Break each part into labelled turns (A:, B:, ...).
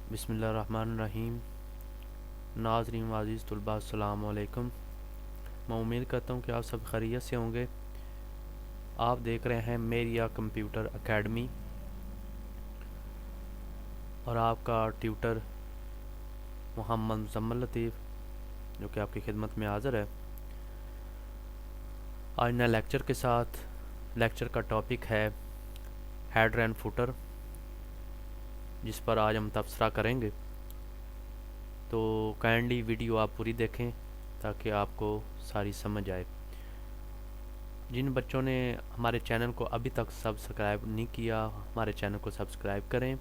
A: बिस्मिल्लाहिर्रहमानिर्रहीम। नाज़रीन अज़ीज़ तुलबा अस्सलामु अलैकुम। मैं उम्मीद करता हूँ कि आप सब खैरियत से होंगे। आप देख रहे हैं मेरिया कंप्यूटर एकेडमी और आपका ट्यूटर मोहम्मद मुज़म्मिल लतीफ़ जो कि आपकी खिदमत में हाज़िर है। आज नए लेक्चर के साथ। लेक्चर का टॉपिक है हेडर एंड फुटर, जिस पर आज हम तबसरा करेंगे। तो काइंडली वीडियो आप पूरी देखें ताकि आपको सारी समझ आए। जिन बच्चों ने हमारे चैनल को अभी तक सब्सक्राइब नहीं किया, हमारे चैनल को सब्सक्राइब करें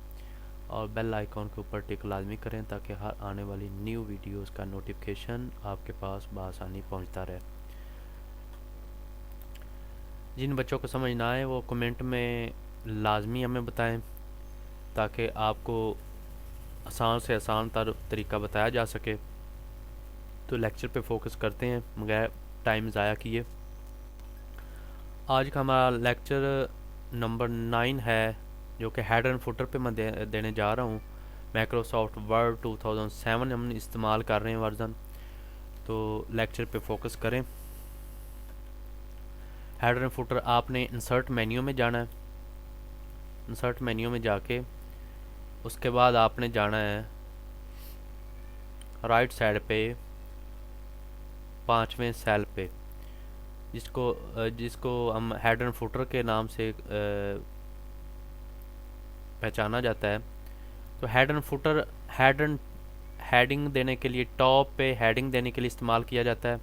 A: और बेल आइकॉन के ऊपर टिक लाजमी करें ताकि हर आने वाली न्यू वीडियोस का नोटिफिकेशन आपके पास बआसानी पहुंचता रहे। जिन बच्चों को समझ ना आए वो कमेंट में लाजमी हमें बताएं ताकि आपको आसान से आसान तरीका बताया जा सके। तो लेक्चर पे फोकस करते हैं बगैर टाइम ज़ाया किए। आज का हमारा लेक्चर नंबर 9 है, जो कि हेडर एंड फुटर पे मैं देने जा रहा हूँ। माइक्रोसॉफ्ट वर्ड 2007 हम इस्तेमाल कर रहे हैं वर्जन। तो लेक्चर पे फोकस करें। हेडर एंड फुटर आपने इंसर्ट मेन्यू में जाना है। इंसर्ट मेन्यू में जाके उसके बाद आपने जाना है राइट साइड पे 5वें सेल पे, जिसको हम हेडर एंड फुटर के नाम से पहचाना जाता है। तो हेडर एंड फुटर हेडिंग देने के लिए टॉप पे हेडिंग देने के लिए इस्तेमाल किया जाता है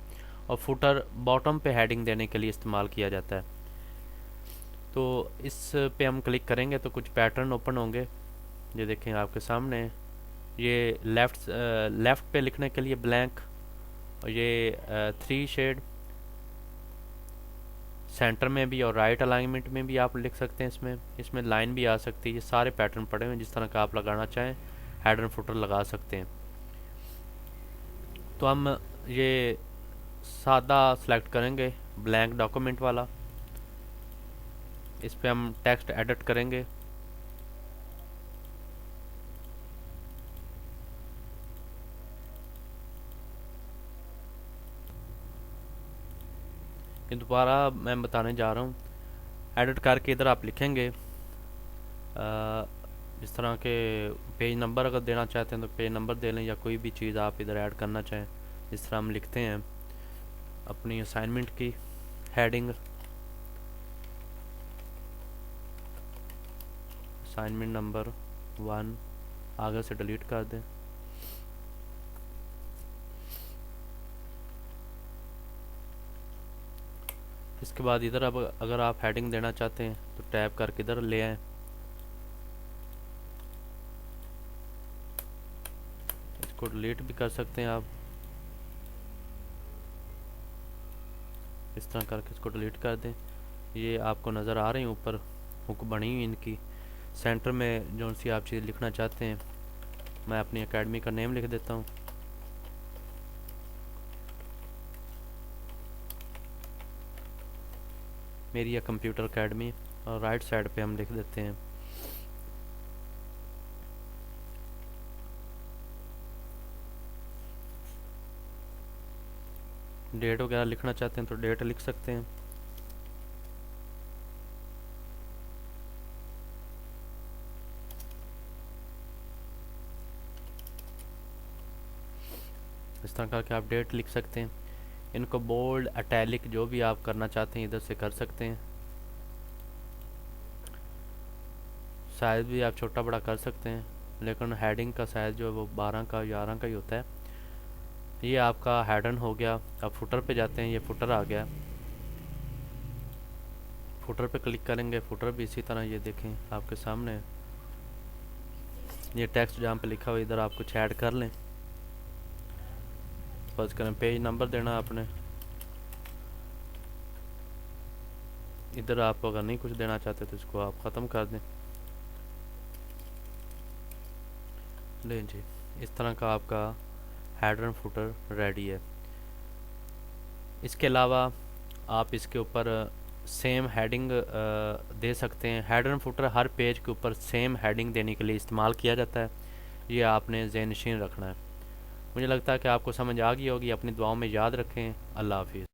A: और फुटर बॉटम पे हेडिंग देने के लिए इस्तेमाल किया जाता है। तो इस पे हम क्लिक करेंगे तो कुछ पैटर्न ओपन होंगे। ये देखें आपके सामने। ये लेफ़्ट पे लिखने के लिए ब्लैंक, और ये 3 शेड सेंटर में भी और राइट अलाइनमेंट में भी आप लिख सकते हैं। इसमें लाइन भी आ सकती है। ये सारे पैटर्न पड़े हुए हैं, जिस तरह का आप लगाना चाहें हेडर फुटर लगा सकते हैं। तो हम ये सादा सेलेक्ट करेंगे, ब्लैंक डॉक्यूमेंट वाला। इस पे हम टेक्स्ट एडिट करेंगे। ये दोबारा मैं बताने जा रहा हूँ। एडिट करके इधर आप लिखेंगे इस तरह के पेज नंबर अगर देना चाहते हैं तो पेज नंबर दे लें, या कोई भी चीज़ आप इधर ऐड करना चाहें। इस तरह हम लिखते हैं अपनी असाइनमेंट की हेडिंग, असाइनमेंट नंबर 1, आगे से डिलीट कर दें। इसके बाद इधर अब अगर आप हेडिंग देना चाहते हैं तो टैब करके इधर ले आएँ। इसको डिलीट भी कर सकते हैं आप, इस तरह करके इसको डिलीट कर दें। ये आपको नज़र आ रही है ऊपर हुक बनी हुई इनकी। सेंटर में जो सी आप चीज़ लिखना चाहते हैं, मैं अपनी एकेडमी का नेम लिख देता हूँ। मेरी कंप्यूटर एकेडमी, और राइट साइड पे हम लिख देते हैं डेट वगैरह लिखना चाहते हैं तो डेट लिख सकते हैं। इस तरह करके आप डेट लिख सकते हैं। इनको बोल्ड अटैलिक जो भी आप करना चाहते हैं इधर से कर सकते हैं। साइज़ भी आप छोटा बड़ा कर सकते हैं, लेकिन हेडिंग का साइज़ जो है वो 12 का 11 का ही होता है। ये आपका हेडर हो गया। अब फुटर पे जाते हैं। ये फुटर आ गया। फुटर पे क्लिक करेंगे। फुटर भी इसी तरह ये देखें आपके सामने। ये टेक्स्ट जहाँ पे लिखा हुआ इधर आप कुछ ऐड कर लें। फर्ज करें पेज नंबर देना आपने। इधर आप अगर नहीं कुछ देना चाहते तो इसको आप ख़त्म कर दें। लें जी, इस तरह का आपका हेडर एंड फुटर रेडी है। इसके अलावा आप इसके ऊपर सेम हेडिंग दे सकते हैं। Header and footer her page के ऊपर सेम हेडिंग देने के लिए इस्तेमाल किया जाता है। ये आपने ज़हन नशीन रखना है। मुझे लगता है कि आपको समझ आ गई होगी। अपनी दुआओं में याद रखें। अल्लाह हाफिज़।